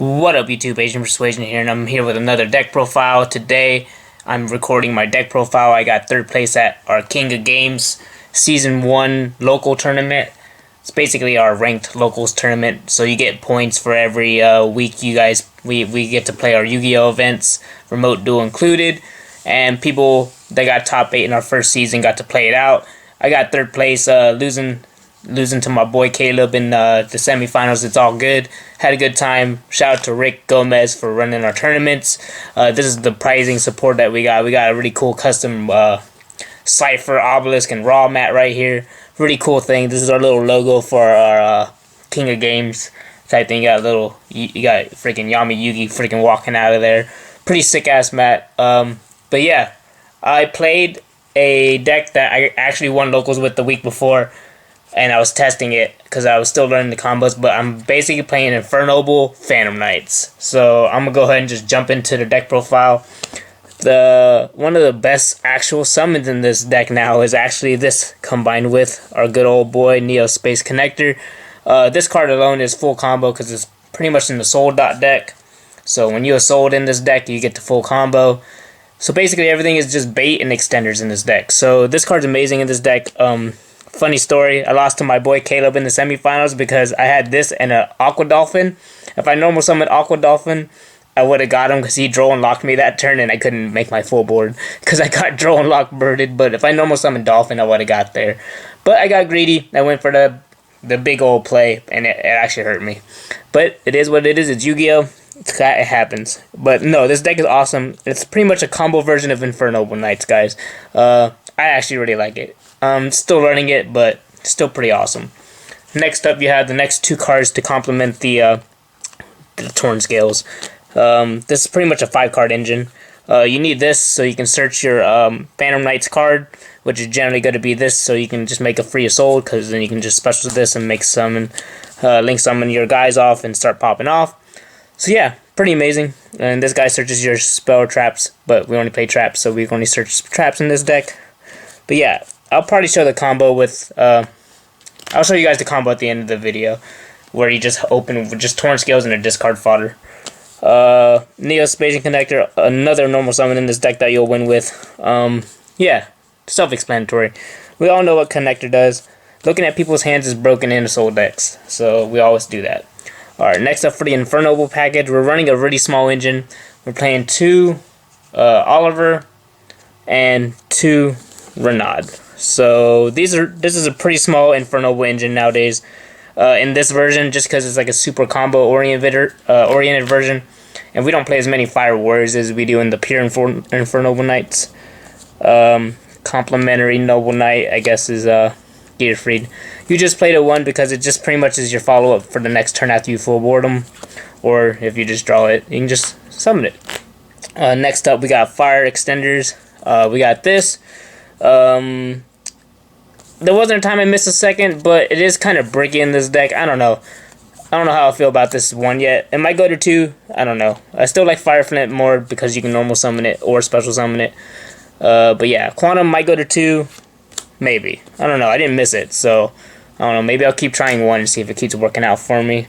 What up, YouTube? Asian Persuasion here, and I'm here with another deck profile. Today, I'm recording my deck profile. I got third place at our King of Games Season 1 local tournament. It's basically our ranked locals tournament, so you get points for every week you guys, we get to play our Yu-Gi-Oh events, remote duel included, and people that got top 8 in our first season got to play it out. I got third place, losing to my boy Caleb in the semifinals. It's all good. Had a good time. Shout out to Rick Gomez for running our tournaments. This is the pricing support that we got. We got a really cool custom Cypher, Obelisk, and Raw mat right here. Really cool thing. This is our little logo for our King of Games type thing. You got freaking Yami Yugi freaking walking out of there. Pretty sick ass mat. But yeah, I played a deck that I actually won locals with the week before. And I was testing it because I was still learning the combos, but I'm basically playing Infernoble Phantom Knights. So I'm gonna go ahead and just jump into the deck profile. One of the best actual summons in this deck now is actually this, combined with our good old boy Neo Space Connector. This card alone is full combo because it's pretty much in the soul dot deck. So when you are sold in this deck, you get the full combo. So basically everything is just bait and extenders in this deck. So this card's amazing in this deck. Funny story, I lost to my boy Caleb in the semifinals because I had this and an Aqua Dolphin. If I normal summoned Aqua Dolphin, I would have got him because he draw and locked me that turn and I couldn't make my full board because I got draw and lock birded. But if I normal summoned Dolphin, I would have got there. But I got greedy. I went for the big old play and it actually hurt me. But it is what it is. It's Yu-Gi-Oh! It happens. But no, this deck is awesome. It's pretty much a combo version of Infernoble Knights, guys. I actually really like it. Still learning it, but still pretty awesome. Next up, you have the next two cards to complement the Torn Scales. This is pretty much a 5-card engine. You need this so you can search your Phantom Knights card, which is generally going to be this, so you can just make a free soul, because then you can just special this and make summon, link summon your guys off and start popping off. So yeah, pretty amazing. And this guy searches your spell traps, but we only play traps, so we only search traps in this deck. But yeah, I'll probably show the combo with, I'll show you guys the combo at the end of the video, where you just open with just Torn Scales and a discard fodder. Neo Space Connector, another normal summon in this deck that you'll win with. Yeah, self-explanatory. We all know what Connector does. Looking at people's hands is broken into soul decks, so we always do that. Alright, next up for the Infernoble package, we're running a really small engine. We're playing 2 Oliver and 2 Renaud. So this is a pretty small Infernoble engine nowadays. In this version, just because it's like a super combo oriented version, and we don't play as many Fire Warriors as we do in the pure Infernoble Knights. Complementary Noble Knight, I guess, is Gearfried. You just played a 1 because it just pretty much is your follow up for the next turn after you full board them, or if you just draw it, you can just summon it. Next up, we got Fire Extenders. We got this. There wasn't a time I missed a second, but it is kind of bricky in this deck. I don't know how I feel about this 1 yet. It might go to 2. I don't know. I still like Fire Flint more because you can normal summon it or special summon it. But yeah, Quantum might go to 2. Maybe. I don't know. I didn't miss it, so I don't know. Maybe I'll keep trying 1 and see if it keeps working out for me.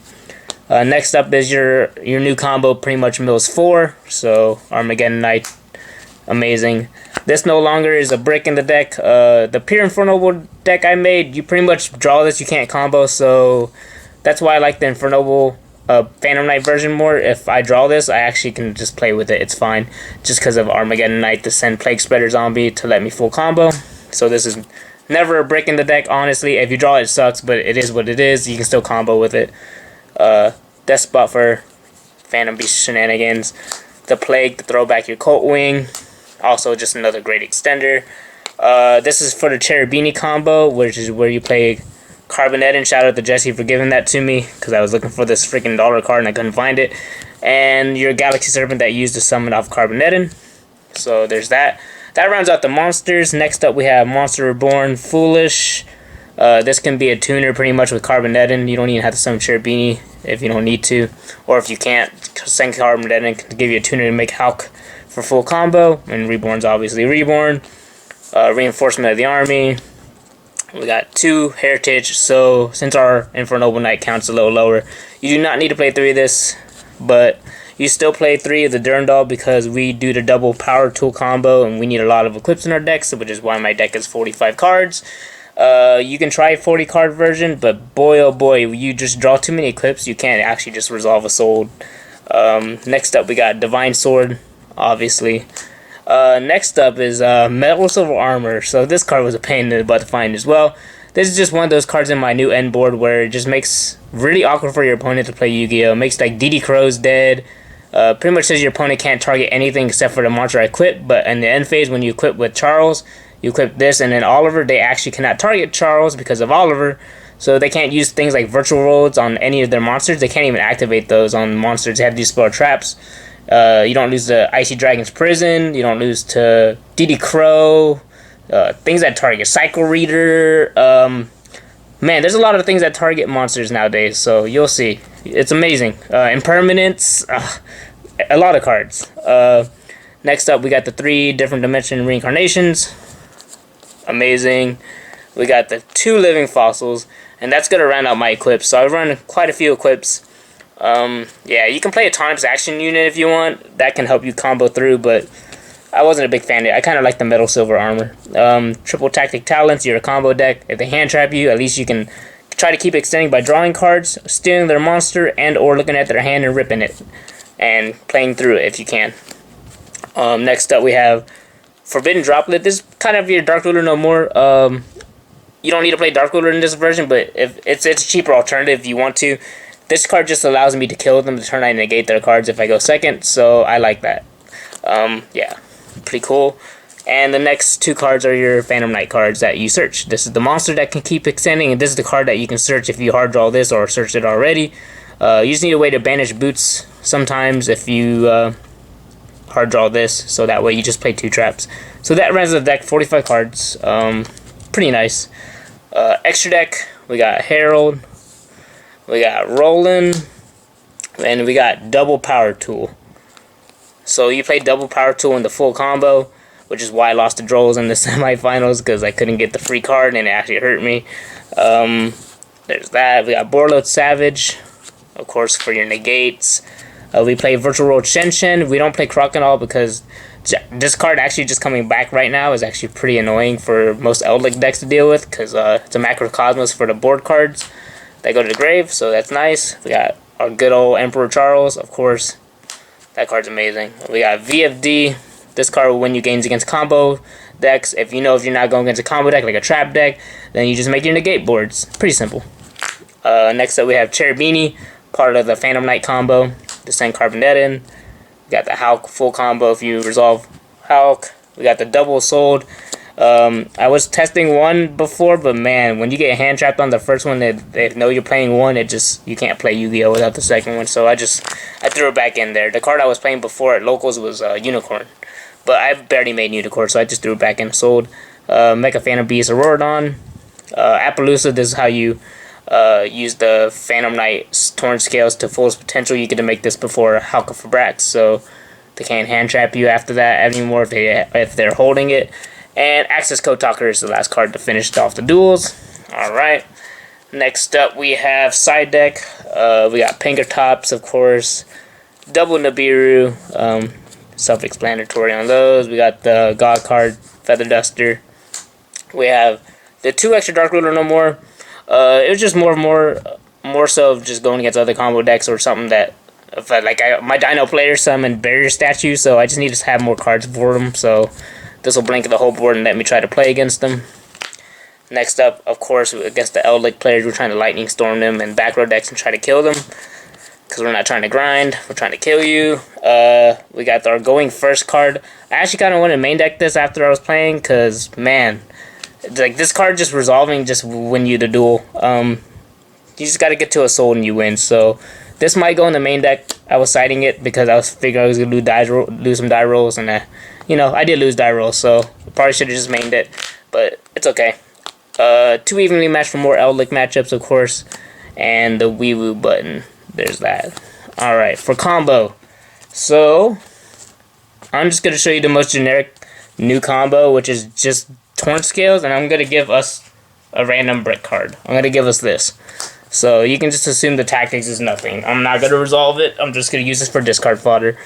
Next up is your new combo. Pretty much mills 4. So Armageddon Knight, amazing. This no longer is a brick in the deck. The pure Infernoble deck I made, you pretty much draw this, you can't combo, so that's why I like the Infernoble Phantom Knight version more. If I draw this, I actually can just play with it, it's fine. Just because of Armageddon Knight to send Plague Spreader Zombie to let me full combo. So this is never a brick in the deck, honestly. If you draw it, it sucks, but it is what it is. You can still combo with it. Death Spot for Phantom Beast shenanigans. The Plague to throw back your Cult Wing. Also, just another great extender. This is for the Cherubini combo, which is where you play Carbonetin. Shout out to Jesse for giving that to me, because I was looking for this freaking dollar card and I couldn't find it. And your Galaxy Serpent that you used to summon off Carbonetin. So there's that. That rounds out the monsters. Next up we have Monster Reborn, Foolish. This can be a tuner pretty much with Carbonetin. You don't even have to summon Cherubini if you don't need to. Or if you can't, send Carbonetin to give you a tuner to make Hulk for full combo, and Reborn's obviously Reborn. Reinforcement of the army. We got 2 Heritage, so since our Infernoble Knight counts a little lower, you do not need to play 3 of this, but you still play 3 of the Durandal because we do the double power tool combo and we need a lot of equips in our decks, which is why my deck is 45 cards. You can try a 40 card version, but boy oh boy, you just draw too many equips, you can't actually just resolve a soul. Next up we got Divine Sword, obviously. Next up is Metal Silver Armor. So this card was a pain in the butt to find as well. This is just one of those cards in my new end board where it just makes really awkward for your opponent to play Yu-Gi-Oh! Makes like D.D. Crow's dead. Pretty much says your opponent can't target anything except for the monster I equip, but in the end phase when you equip with Charles, you equip this, and then Oliver, they actually cannot target Charles because of Oliver, so they can't use things like virtual roads on any of their monsters. They can't even activate those on monsters. They have these spell traps. You don't lose to Icy Dragon's Prison. You don't lose to D.D. Crow. Things that target Cycle Reader. Man, there's a lot of things that target monsters nowadays, so you'll see. It's amazing. Impermanence. A lot of cards. Next up, we got the 3 different dimension reincarnations. Amazing. We got the 2 living fossils, and that's going to round out my equips. So I run quite a few equips. Yeah, you can play Autonomous Action Unit if you want. That can help you combo through, but I wasn't a big fan of it. I kind of like the Metal Silver Armor. Triple Tactic Talents, you're a combo deck. If they hand trap you, at least you can try to keep extending by drawing cards, stealing their monster, and or looking at their hand and ripping it. And playing through it if you can. Next up we have Forbidden Droplet. This is kind of your Dark Ruler no more. You don't need to play Dark Ruler in this version, but if it's a cheaper alternative if you want to. This card just allows me to kill them to turn I negate their cards if I go second, so I like that. Yeah, pretty cool. And the next 2 cards are your Phantom Knight cards that you search. This is the monster that can keep extending, and this is the card that you can search if you hard draw this or search it already. You just need a way to banish boots sometimes if you hard draw this, so that way you just play 2 traps. So that runs the deck, 45 cards. Pretty nice. Extra deck, we got Herald, we got Roland, and we got Double Power Tool. So you play Double Power Tool in the full combo, which is why I lost to Drolls in the semifinals, because I couldn't get the free card and it actually hurt me. There's that. We got Borload Savage, of course, for your negates. We play Virtual Road Shen. We don't play Crocodile because this card actually just coming back right now is actually pretty annoying for most Eldlik decks to deal with, because it's a Macrocosmos for the board cards that go to the grave, so that's nice. We got our good old Emperor Charles, of course. That card's amazing. We got VFD. This card will win you games against combo decks. If you're not going against a combo deck, like a trap deck, then you just make your negate boards. Pretty simple. Next up we have Cherubini, part of the Phantom Knight combo. Descend Carbonetin. We got the Hulk full combo if you resolve Hulk. We got the double sold. I was testing one before, but man, when you get hand trapped on the first one, they know you're playing one. You can't play Yu-Gi-Oh without the second one. So I threw it back in there. The card I was playing before at locals was Unicorn, but I barely made Unicorn, so I just threw it back in. Sold. Mecha Phantom Beast, Auroradon, Appaloosa. This is how you use the Phantom Knight Torn Scales to fullest potential. You get to make this before Halka for Brax, so they can't hand trap you after that anymore if they're holding it. And Access Code Talker is the last card to finish off the duels. Alright. Next up we have side deck. We got Pinkertops, of course. Double Nibiru. Self-explanatory on those. We got the God card, Feather Duster. We have the 2 extra Dark Ruler no more. It was just more so just going against other combo decks or something that, my Dino player summoned Barrier Statue, so I just need to have more cards for them. So this will blink the whole board and let me try to play against them. Next up, of course, against the Eldlik players, we're trying to Lightning Storm them and back row decks and try to kill them. Because we're not trying to grind, we're trying to kill you. We got our Going First card. I actually kind of want to main deck this after I was playing, because, man, like this card just resolving just win you the duel. You just got to get to a soul and you win. So this might go in the main deck. I was citing it because I was figuring I was going to lose some die rolls, and I did lose die rolls, so probably should have just mained it, but it's okay. 2 evenly matched for more Eldlik matchups, of course, and the Wee Woo button. There's that. Alright, for combo. So, I'm just going to show you the most generic new combo, which is just Torn Scales, and I'm going to give us a random brick card. I'm going to give us this. So you can just assume the tactics is nothing. I'm not gonna resolve it. I'm just gonna use this for discard fodder.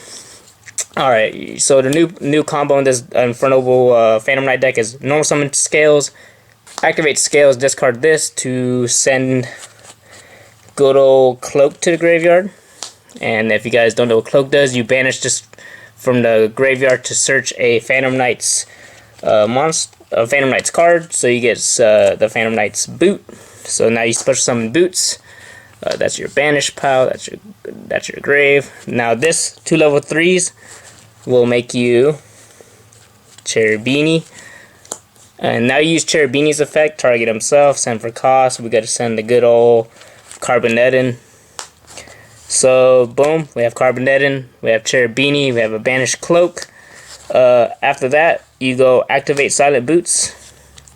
All right. So the new combo in this Infernoble Phantom Knight deck is normal summon scales, activate scales, discard this to send good old Cloak to the graveyard. And if you guys don't know what Cloak does, you banish this from the graveyard to search a Phantom Knight's Phantom Knight's card. So you get the Phantom Knight's boot. So now you special summon boots. That's your banish pile. That's your grave. Now this 2 level 3s will make you Cherubini. And now you use Cherubini's effect. Target himself. Send for cost. We got to send the good old Carbonetin. So boom, we have Carbonetin. We have Cherubini. We have a banished Cloak. After that, you go activate Silent Boots.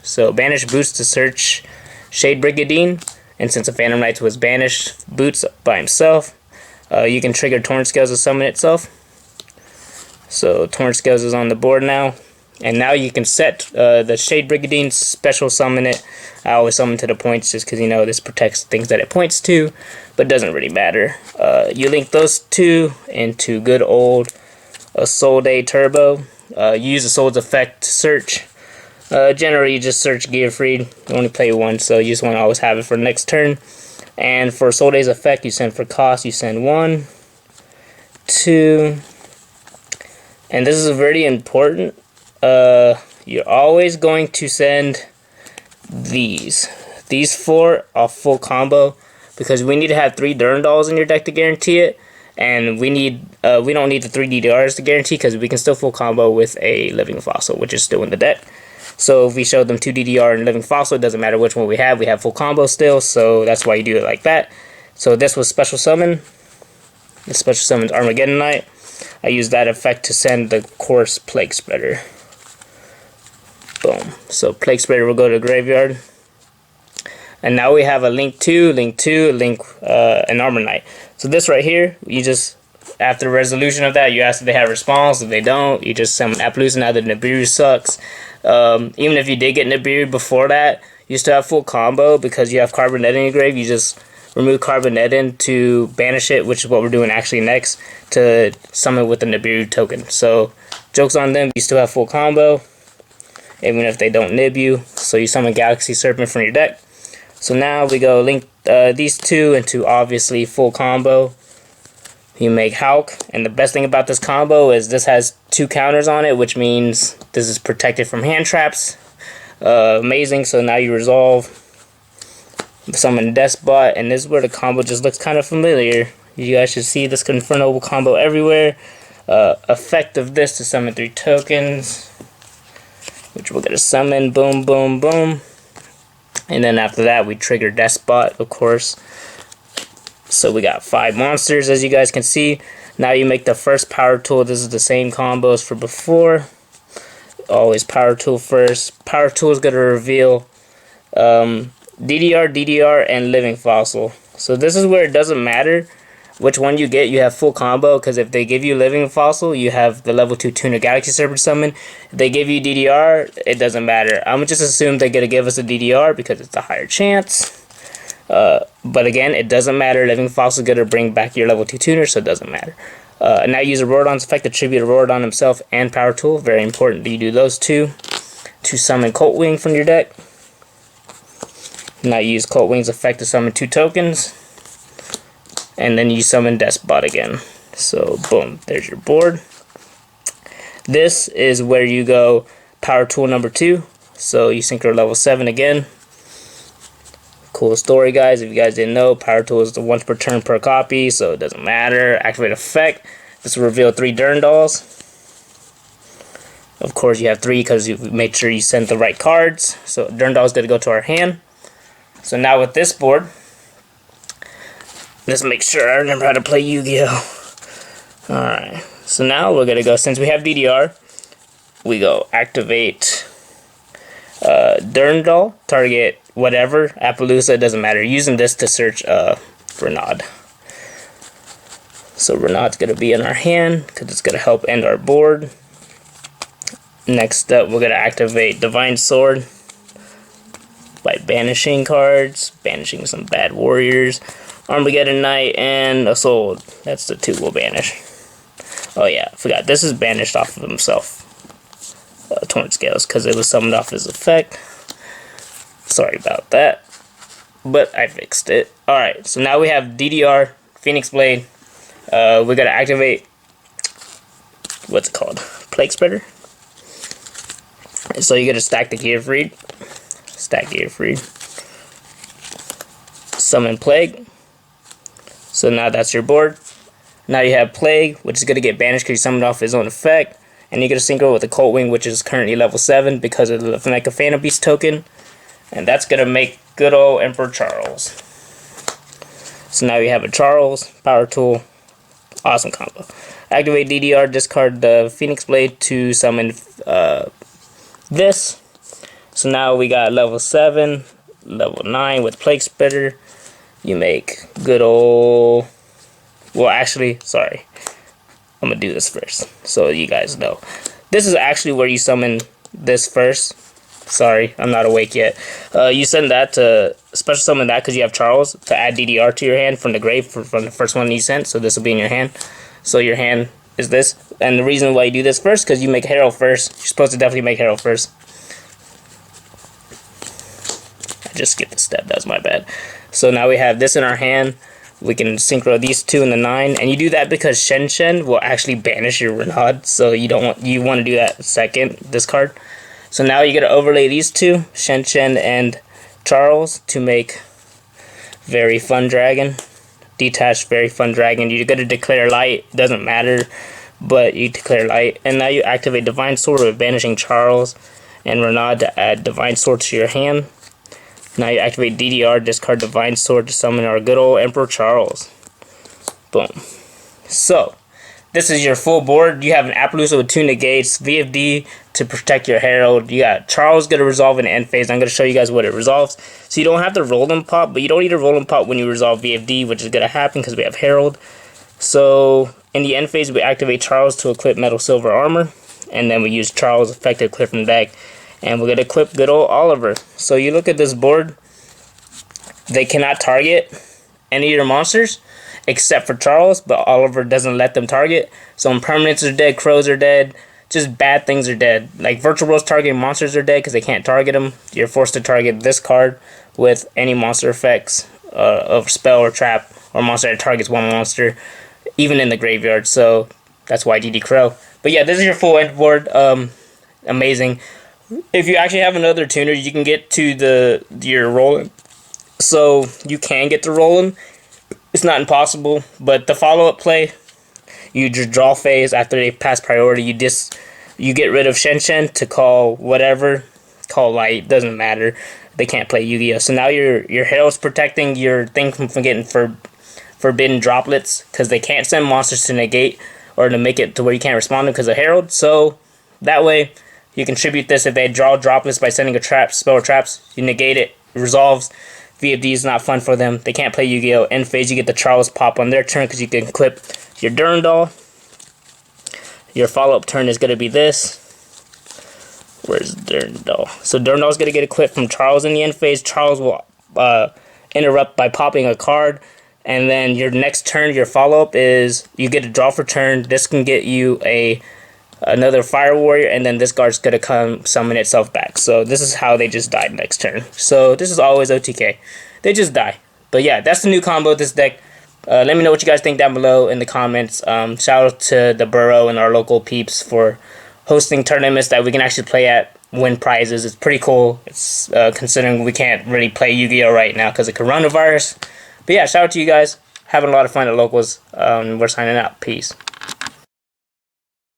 So banish Boots to search Shade Brigadine, and since a Phantom Knight was banished Boots by himself, you can trigger Torn Scales to summon itself. So Torn Scales is on the board now, and now you can set the Shade Brigadine special summon it. I always summon to the points just because you know this protects things that it points to, but doesn't really matter. You link those two into good old Soul Day Turbo. You use the Soul's effect to search. Generally, you just search Gearfried. You only play one, so you just want to always have it for the next turn. And for Soul Day's effect, you send for cost. You send 1, 2, and this is very important. You're always going to send these. These 4 are full combo because we need to have 3 Durandals in your deck to guarantee it. And we don't need the 3 D.D.Rs to guarantee because we can still full combo with a Living Fossil, which is still in the deck. So if we show them 2 D.D.R and Living Fossil, it doesn't matter which one we have full combo still, so that's why you do it like that. So this was Special Summon. This Special Summon's Armageddon Knight. I used that effect to send the Course Plague Spreader. Boom. So Plague Spreader will go to the graveyard. And now we have a Link 2, an Armor Knight. So this right here, you just, after resolution of that, you ask if they have response. If they don't, you just summon Appaloosa. Now that Nibiru sucks. Even if you did get Nibiru before that, you still have full combo because you have Carbonetin in your grave. You just remove Carbonetin to banish it, which is what we're doing actually next, to summon with the Nibiru token. So, joke's on them, you still have full combo, even if they don't nib you. So you summon Galaxy Serpent from your deck. So now we go link these two into obviously full combo. You make Hulk, and the best thing about this combo is this has 2 counters on it, which means this is protected from hand traps. Amazing. So now you resolve, summon Despot, and this is where the combo just looks kind of familiar. You guys should see this Infernoble combo everywhere. Effect of this to summon 3 tokens, which we're gonna summon. Boom, boom, boom. And then after that, we trigger Despot, of course. So we got 5 monsters, as you guys can see. Now you make the first power tool. This is the same combo as for before. Always power tool first. Power tool is going to reveal D.D.R, D.D.R, and Living Fossil. So this is where it doesn't matter which one you get. You have full combo, because if they give you Living Fossil, you have the level 2 Tuner Galaxy Serpent summon. If they give you D.D.R, it doesn't matter. I'm going to just assume they're going to give us a D.D.R because it's a higher chance. But again, it doesn't matter. Living Fossil is going to bring back your level 2 tuner, so it doesn't matter. Now use a Rorodon's effect to tribute a Rorodon himself and Power Tool. Very important that you do those two to summon Colt Wing from your deck. Now use Colt Wing's effect to summon 2 tokens. And then you summon Despot again. So boom, there's your board. This is where you go Power Tool number 2. So you synchro level 7 again. Cool story, guys. If you guys didn't know, Power Tool is the once per turn per copy, so it doesn't matter. Activate effect. This will reveal 3 Durandals. Of course, you have 3 because you made sure you sent the right cards. So Durandal is going to go to our hand. So now with this board, let's make sure I remember how to play Yu-Gi-Oh! Alright, so now we're going to go, since we have D.D.R, we go activate Durandal, target whatever, Appaloosa, it doesn't matter. Using this to search Renaud. So Renaud's going to be in our hand because it's going to help end our board. Next up, we're going to activate Divine Sword. by banishing cards, banishing some bad warriors, Armageddon Knight, and a soul. That's the 2 we'll banish. Oh yeah, I forgot. This is banished off of himself. Torrent Scales, because it was summoned off his effect. Sorry about that. But I fixed it. Alright, so now we have D.D.R, Phoenix Blade. We gotta activate, what's it called? Plague Spreader. So you gotta stack the Gearfried. Stack Gearfried. Summon Plague. So now that's your board. Now you have Plague, which is gonna get banished because you summoned off his own effect. And you get a synchro with the Colt Wing, which is currently level 7 because of the Mecha Phantom Beast token. And that's gonna make good old Emperor Charles. So now you have a Charles, Power Tool. Awesome combo. Activate D.D.R, discard the Phoenix Blade to summon this. So now we got level 7, level 9 with Plague Spreader. You make good old... Well, actually, sorry. I'm going to do this first so you guys know. This is actually where you summon this first. Sorry, I'm not awake yet. You send that to special summon that because you have Charles to add D.D.R to your hand from the grave from the first one you sent. So this will be in your hand. So your hand is this. And the reason why you do this first because you make Herald first. You're supposed to definitely make Herald first. I just skipped a step. That was my bad. So now we have this in our hand. We can synchro these 2 in the 9, and you do that because Shen will actually banish your Renaud. So you want to do that second. This card. So now you got to overlay these 2, Shen and Charles, to make Very Fun Dragon. Detached Very Fun Dragon. You're going to declare light. It doesn't matter, but you declare light. And now you activate Divine Sword with banishing Charles and Renaud to add Divine Sword to your hand. Now you activate D.D.R, discard Divine Sword to summon our good old Emperor Charles. Boom. So, this is your full board. You have an Appaloosa with 2 negates, VFD to protect your Herald. You got Charles going to resolve in the end phase. I'm going to show you guys what it resolves. So you don't have to roll them pop, but you don't need to roll them pop when you resolve VFD, which is going to happen because we have Herald. So, in the end phase, we activate Charles to equip Metal Silver Armor. And then we use Charles' effect to equip from the deck. And we're going to equip good old Oliver. So you look at this board. They cannot target any of your monsters except for Charles, but Oliver doesn't let them target. So impermanents are dead, crows are dead, just bad things are dead. Like Virtual Rose targeting monsters are dead because they can't target them. You're forced to target this card with any monster effects of spell or trap or monster that targets one monster, even in the graveyard. So that's why DD Crow. But yeah, this is your full end board. Amazing. If you actually have another tuner, you can get to your rolling. So you can get to rolling. It's not impossible, but the follow-up play, you just draw phase after they pass priority. You get rid of Shen to call whatever, call light. Doesn't matter. They can't play Yugioh. So now your Herald's protecting your thing from getting forbidden droplets because they can't send monsters to negate or to make it to where you can't respond to because of Herald. So that way. You contribute this if they draw droplets by sending a trap, spell or traps. You negate it, resolves. VFD is not fun for them. They can't play Yu-Gi-Oh! End phase, you get the Charles pop on their turn because you can equip your Durandal. Your follow-up turn is going to be this. Where's Durandal? So Durandal is going to get equipped from Charles in the end phase. Charles will interrupt by popping a card. And then your next turn, your follow-up is you get a draw for turn. This can get you another Fire Warrior, and then this guard's gonna come summon itself back. So this is how they just died next turn. So this is always OTK. They just die. But yeah, that's the new combo of this deck. Let me know what you guys think down below in the comments. Shout out to the Burrow and our local peeps for hosting tournaments that we can actually play at, win prizes. It's pretty cool. It's considering we can't really play Yu-Gi-Oh! Right now because of coronavirus. But yeah, shout out to you guys. Having a lot of fun at locals. We're signing out. Peace.